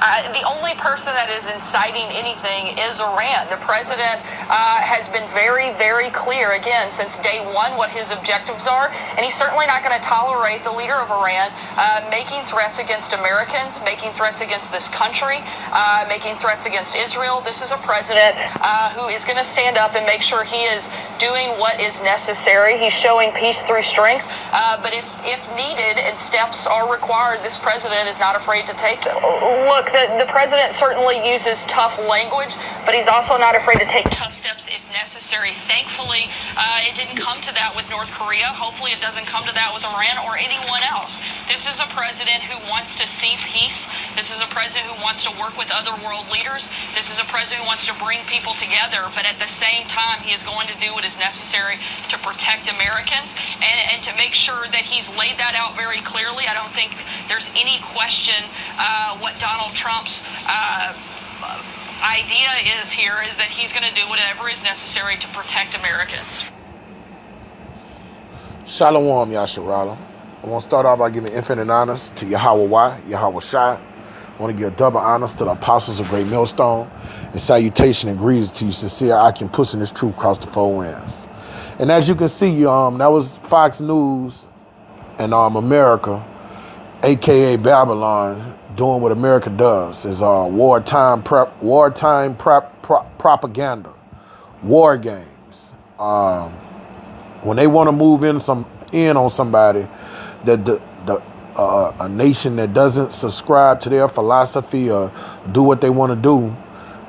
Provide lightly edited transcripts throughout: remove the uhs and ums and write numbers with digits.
The only person that is inciting anything is Iran. The president has been very, very clear, again, since day one, what his objectives are, and he's certainly not going to tolerate the leader of Iran making threats against Americans, making threats against this country, making threats against Israel. This is a president who is going to stand up and make sure he is doing what is necessary. He's showing peace through strength, but if needed and steps are required, this president is not afraid to take them. Look, the president certainly uses tough language, but he's also not afraid to take tough steps if necessary. Thankfully, it didn't come to that with North Korea. Hopefully it doesn't come to that with Iran or anyone else. This is a president who wants to see peace. This is a president who wants to work with other world leaders. This is a president who wants to bring people together, but at the same time, he is going to do what is necessary to protect Americans and to make sure that he's laid that out very clearly. I don't think there's any question what Donald Trump's idea is here is that he's going to do whatever is necessary to protect Americans. Shalom, Yasharala. I want to start off by giving infinite honors to Yahweh Yahweh Shai. I want to give double honors to the apostles of Great Millstone, and salutation and greetings to you, sincere I can push in this truth across the four winds. And as you can see, that was Fox News and America, aka Babylon, doing what America does, is wartime propaganda, war games. When they want to move in on somebody, that a nation that doesn't subscribe to their philosophy or do what they want to do,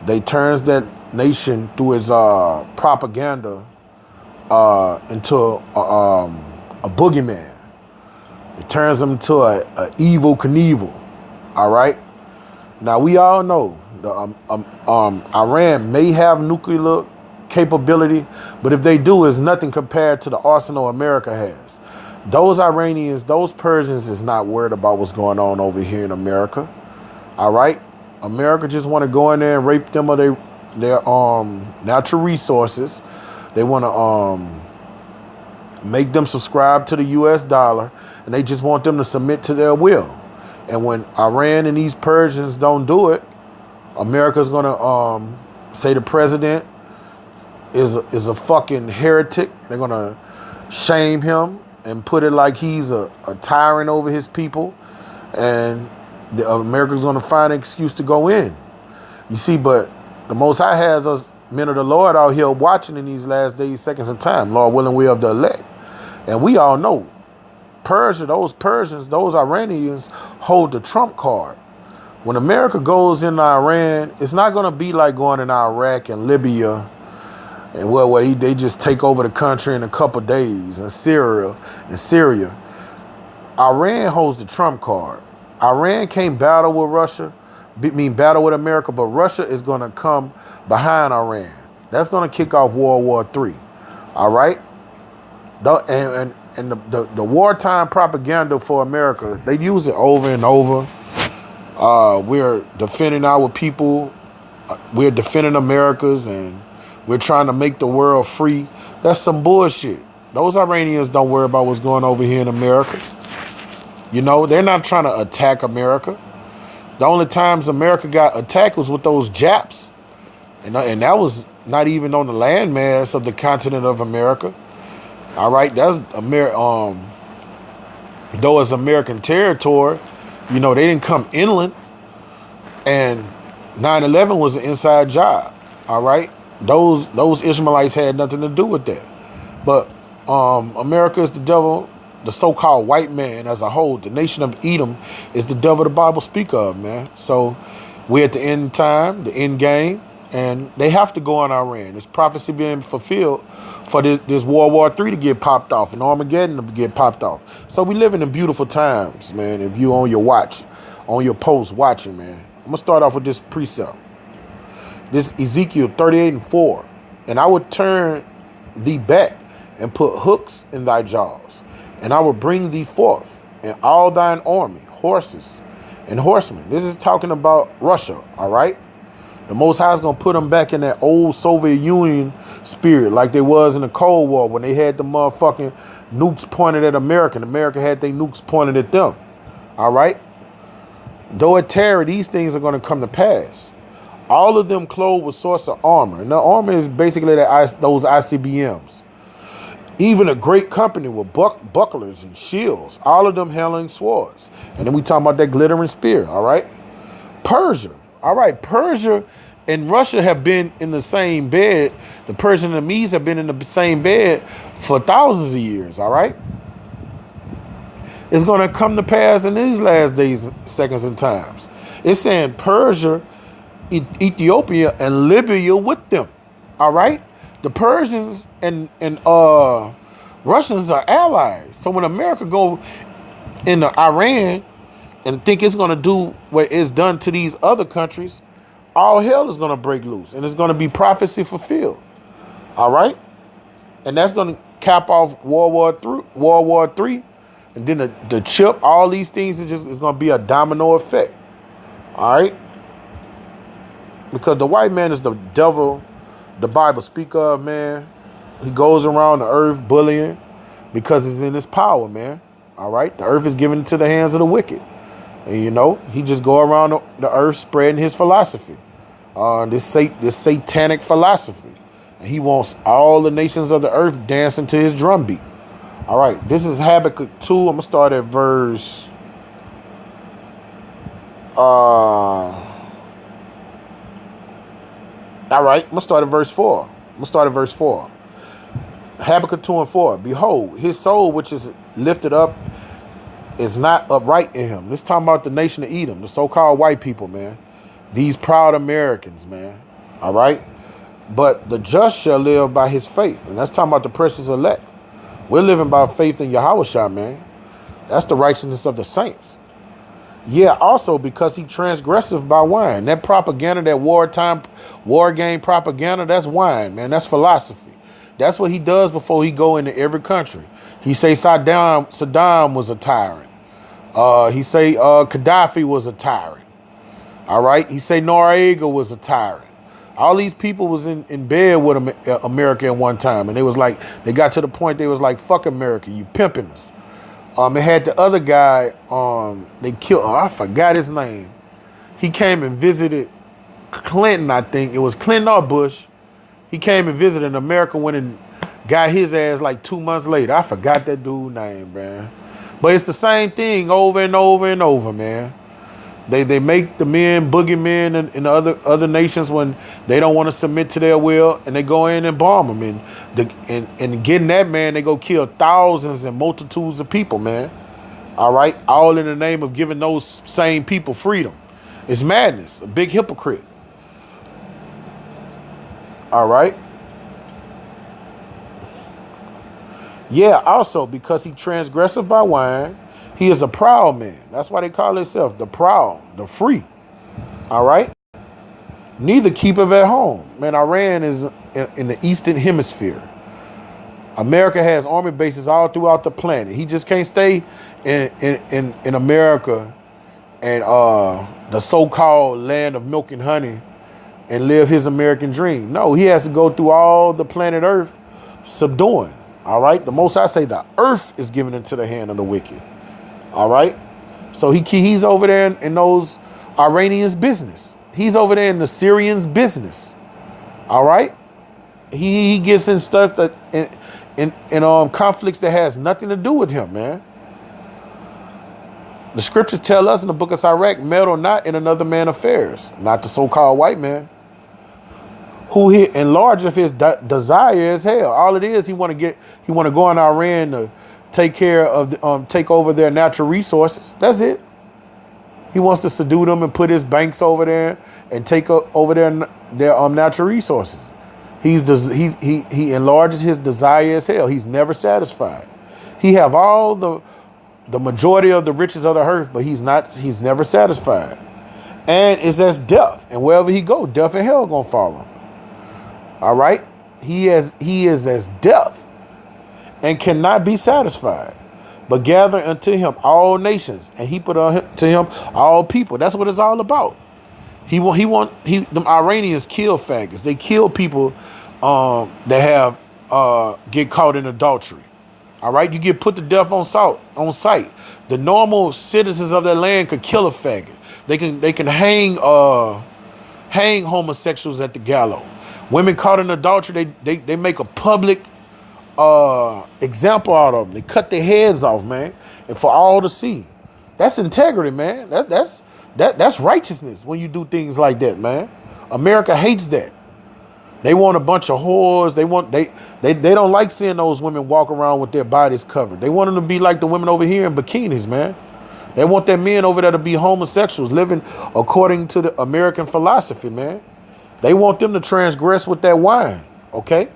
they turns that nation through its propaganda into a boogeyman. It turns them into a evil Knievel. All right. Now we all know Iran may have nuclear capability, but if they do, it's nothing compared to the arsenal America has. Those Iranians, those Persians is not worried about what's going on over here in America. All right. America just want to go in there and rape them of their natural resources. They want to make them subscribe to the US dollar, and they just want them to submit to their will. And when Iran and these Persians don't do it, America's going to say the president is a fucking heretic. They're going to shame him and put it like he's a tyrant over his people. And America's going to find an excuse to go in. You see, but the Most High has us men of the Lord out here watching in these last days, seconds, and time. Lord willing, we of the elect. And we all know Persia, those Persians, those Iranians hold the trump card. When America goes into Iran, it's not going to be like going in Iraq and Libya and they just take over the country in a couple days, and Syria. Iran holds the trump card. Iran can't battle with Russia, battle with America, but Russia is going to come behind Iran. That's going to kick off World War III. All right? And the wartime propaganda for America, they use it over and over. We're defending our people. We're defending America's, and we're trying to make the world free. That's some bullshit. Those Iranians don't worry about what's going over here in America. You know, they're not trying to attack America. The only times America got attacked was with those Japs. And that was not even on the landmass of the continent of America. All right, that's though it's American territory, you know, they didn't come inland. And 9/11 was an inside job. All right, those Ishmaelites had nothing to do with that. But America is the devil. The so-called white man as a whole, the nation of Edom, is the devil the Bible speak of, man. So we're at the end time, the end game, and they have to go on Iran. This prophecy being fulfilled for this World War III to get popped off and Armageddon to get popped off. So we living in beautiful times, man. If you on your watch, on your post watching, man. I'm going to start off with this precept. This Ezekiel 38:4. And I would turn thee back and put hooks in thy jaws. And I will bring thee forth and all thine army, horses and horsemen. This is talking about Russia, all right? The Most High is going to put them back in that old Soviet Union spirit like they was in the Cold War when they had the motherfucking nukes pointed at America and America had their nukes pointed at them, all right? Though it tarry, these things are going to come to pass. All of them clothed with sorts of armor. And the armor is basically those ICBMs. Even a great company with bucklers and shields, all of them handling swords. And then we talking about that glittering spear, all right? Persia, all right, Persia and Russia have been in the same bed. The Persians and the Medes have been in the same bed for thousands of years, all right? It's going to come to pass in these last days, seconds, and times. It's saying Persia, Ethiopia, and Libya with them, all right? The Persians and Russians are allies. So when America go into Iran and think it's going to do what it's done to these other countries, all hell is going to break loose, and it's going to be prophecy fulfilled. All right, and that's going to cap off World War III, and then the chip. All these things is going to be a domino effect. All right, because the white man is the devil. The Bible speak of, man. He goes around the earth bullying because it's in his power, man. All right, the earth is given into the hands of the wicked. And, you know, he just go around the earth spreading his philosophy, this satanic philosophy. And he wants all the nations of the earth dancing to his drum beat. All right, this is Habakkuk 2. I'm going to start at verse... All right, I'm going to start at verse 4. Habakkuk 2 and 4. Behold, his soul which is lifted up is not upright in him. This talking about the nation of Edom, the so-called white people, man. These proud Americans, man. All right? But the just shall live by his faith. And that's talking about the precious elect. We're living by faith in Yahushua, man. That's the righteousness of the saints. Yeah, also because he transgressive by wine. That propaganda, that wartime, war game propaganda, that's wine, man. That's philosophy. That's what he does before he go into every country. He say Saddam was a tyrant. He say Gaddafi was a tyrant. All right. He say Noriega was a tyrant. All these people was in bed with America at one time, and they got to the point they was like, "Fuck America, you pimping us." It had the other guy, they killed, I forgot his name. He came and visited Clinton, I think. It was Clinton or Bush. He came and visited, and America went and got his ass like 2 months later. I forgot that dude's name, man. But it's the same thing over and over and over, man. They make the men boogeymen in the other nations when they don't want to submit to their will, and they go in and bomb them. And getting that, man, they go kill thousands and multitudes of people, man. All right? All in the name of giving those same people freedom. It's madness. A big hypocrite. All right? Yeah, also because he transgressive by wine, he is a proud man. That's why they call himself the proud, the free. All right? Neither keepeth at home. Man, Iran is in the Eastern Hemisphere. America has army bases all throughout the planet. He just can't stay in America and the so-called land of milk and honey and live his American dream. No, he has to go through all the planet Earth subduing. All right? The most I say, the earth is given into the hand of the wicked. All right. So he's over there in those Iranians' business. He's over there in the Syrians' business. All right. He gets in stuff that in conflicts that has nothing to do with him, man. The scriptures tell us in the book of Sirach, meddle not in another man's affairs, not the so-called white man, who he enlargeth his desire as hell. All it is, he want to go in Iran to take care of take over their natural resources. That's it. He wants to subdue them and put his banks over there and take over their natural resources. He enlarges his desire as hell. He's never satisfied. He have all the majority of the riches of the earth, but he's never satisfied. And it's as death. And wherever he go, death and hell gonna follow him. All right? He is as death, and cannot be satisfied, but gather unto him all nations, and heap unto him all people. That's what it's all about. Them Iranians kill faggots. They kill people that have get caught in adultery. All right, you get put to death on sight. The normal citizens of that land could kill a faggot. They can hang homosexuals at the gallows. Women caught in adultery, they make a public example out of them. They cut their heads off, man, and for all to see. That's integrity, man. That's righteousness when you do things like that, man. America hates that. They want a bunch of whores. They don't like seeing those women walk around with their bodies covered. They want them to be like the women over here in bikinis, man. They want their men over there to be homosexuals, living according to the American philosophy, man. They want them to transgress with that wine, okay?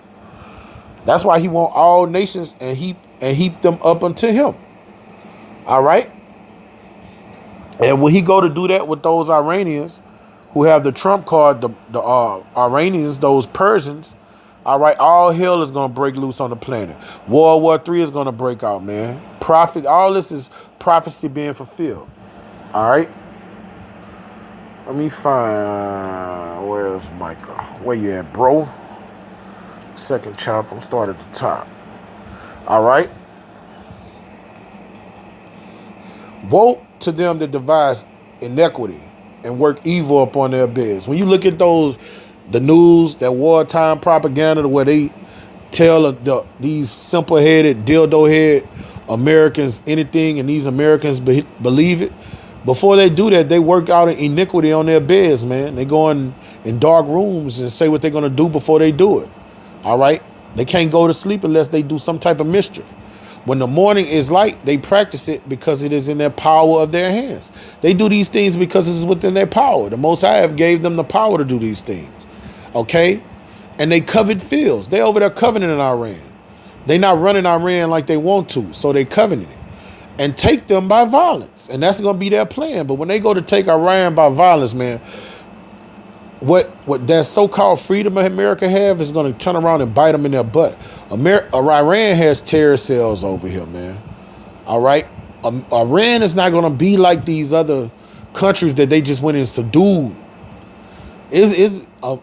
That's why he want all nations and heap them up unto him. All right? And when he go to do that with those Iranians who have the Trump card, the Iranians, those Persians, all right, all hell is going to break loose on the planet. World War III is going to break out, man. All this is prophecy being fulfilled. All right? Let me find, where's Micah? Where you at, bro? Second chapter, I'm starting at the top. All right? Woe to them that devise iniquity and work evil upon their beds. When you look at the news, that wartime propaganda where they tell these simple-headed, dildo-head Americans anything, and these Americans believe it. Before they do that, they work out an iniquity on their beds, man. They go in dark rooms and say what they're going to do before they do it. All right? They can't go to sleep unless they do some type of mischief. When the morning is light, they practice it because it is in their power of their hands. They do these things because it's within their power. The Most High have gave them the power to do these things. Okay? And they covet fields. They over there covenanting Iran. They not running Iran like they want to, so they covenant it. And take them by violence. And that's going to be their plan. But when they go to take Iran by violence, man, what that so-called freedom of America have is going to turn around and bite them in their butt. Iran has terror cells over here, man. All right? Iran is not going to be like these other countries that they just went and subdued.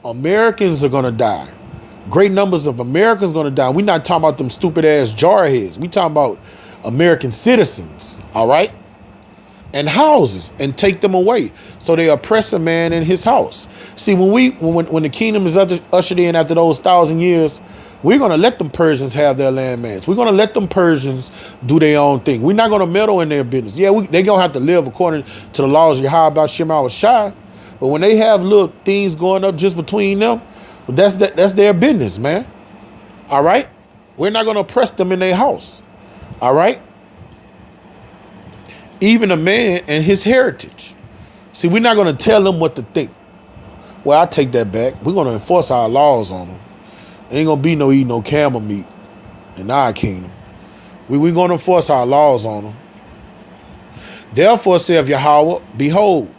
Americans are going to die. Great numbers of Americans are going to die. We're not talking about them stupid-ass jarheads. We talking about American citizens, all right? And houses, and take them away. So they oppress a man in his house. See, when the kingdom is ushered in after those 1,000 years, we're going to let them Persians have their landmass. We're going to let them Persians do their own thing. We're not going to meddle in their business. Yeah, they're going to have to live according to the laws of Yahweh Shema Shai. But when they have little things going up just between them, that's their business, man. All right? We're not going to oppress them in their house. All right? Even a man and his heritage. See, we're not going to tell them what to think. Well, I take that back. We're going to enforce our laws on them. Ain't going to be no eating no camel meat in our kingdom. We're going to enforce our laws on them. Therefore, saith Yahweh, behold,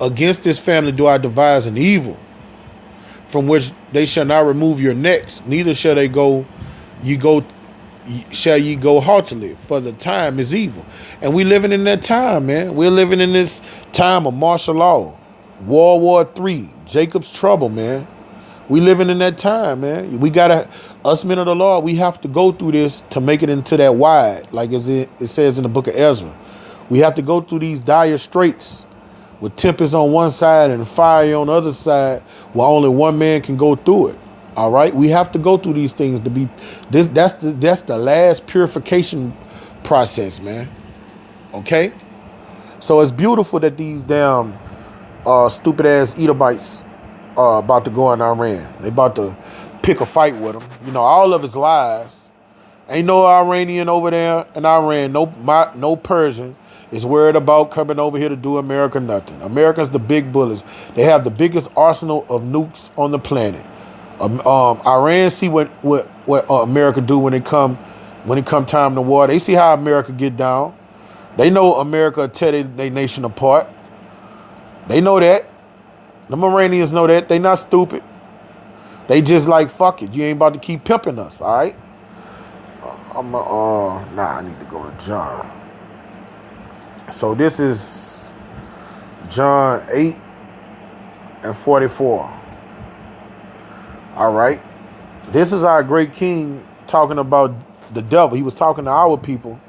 against this family do I devise an evil, from which they shall not remove your necks, neither shall ye go haughtily, for the time is evil. And we living in that time, man. We're living in this time of martial law, World War III, Jacob's trouble, man. We living in that time, man. Us men of the Lord, we have to go through this to make it into that wide, like it says in the book of Ezra. We have to go through these dire straits with tempest on one side and fire on the other side, where only one man can go through it. All right, we have to go through these things to be this. That's the last purification process, man. Okay, so it's beautiful that these damn stupid ass Edomites are about to go in Iran. They about to pick a fight with them. You know, all of it's lies. Ain't no Iranian over there in Iran. No Persian is worried about coming over here to do America nothing. America's the big bullets. They have the biggest arsenal of nukes on the planet. Iran see what America do when it come time to war. They see how America get down. They know America tear their nation apart. They know that. The Iranians know that. They not stupid. They just like, fuck it. You ain't about to keep pimping us, all right? I need to go to John. So this is John 8 and 44. All right. This is our great king talking about the devil. He was talking to our people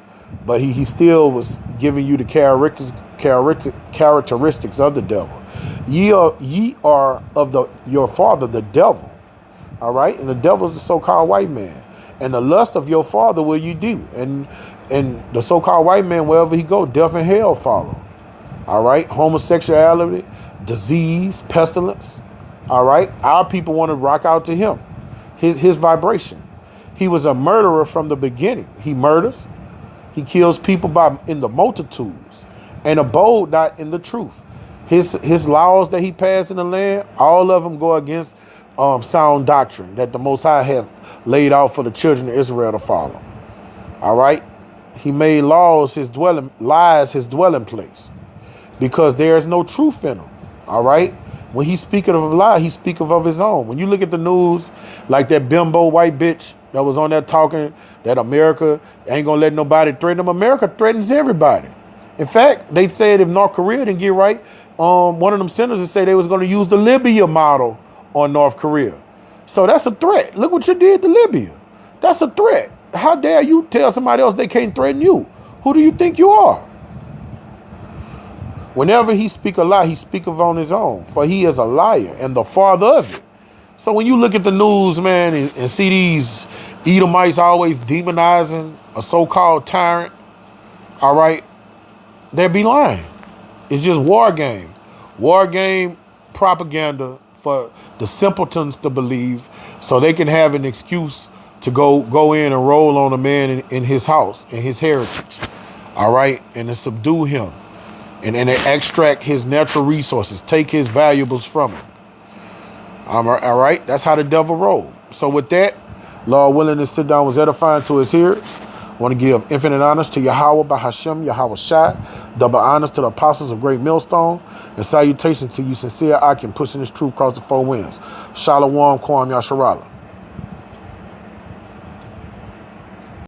But he still was giving you the characteristics of the devil. Ye are of your father, the devil. All right? And the devil is the so-called white man. And the lust of your father will you do. And the so-called white man, wherever he go, death and hell follow. All right? Homosexuality, disease, pestilence. All right? Our people want to rock out to him. His vibration. He was a murderer from the beginning. He murders. He kills people in the multitudes and abode not in the truth. His laws that he passed in the land, all of them go against sound doctrine that the Most High have laid out for the children of Israel to follow. All right? He made lies his dwelling place because there is no truth in him. All right? When he speaketh of a lie, he speaketh of his own. When you look at the news, like that bimbo white bitch that was on there talking that America ain't gonna let nobody threaten them. America threatens everybody. In fact, they said if North Korea didn't get right, one of them senators said they was gonna use the Libya model on North Korea. So that's a threat. Look what you did to Libya. That's a threat. How dare you tell somebody else they can't threaten you? Who do you think you are? Whenever he speak a lie, he speaketh on his own, for he is a liar and the father of it. So when you look at the news, man, and see these Edomites always demonizing a so-called tyrant, all right, they be lying. It's just war game propaganda for the simpletons to believe so they can have an excuse to go in and roll on a man in his house, in his heritage, all right, and to subdue him. And they extract his natural resources, take his valuables from him. All right? That's how the devil rolled. So with that, Lord willing, to sit down was edifying to his hearers. I want to give infinite honors to Yahweh, Bahashem, Yahweh Shai, double honors to the apostles of Great Millstone, and salutations to you sincere Akim pushing this truth across the four winds. Shalom, Kwam Yasharala.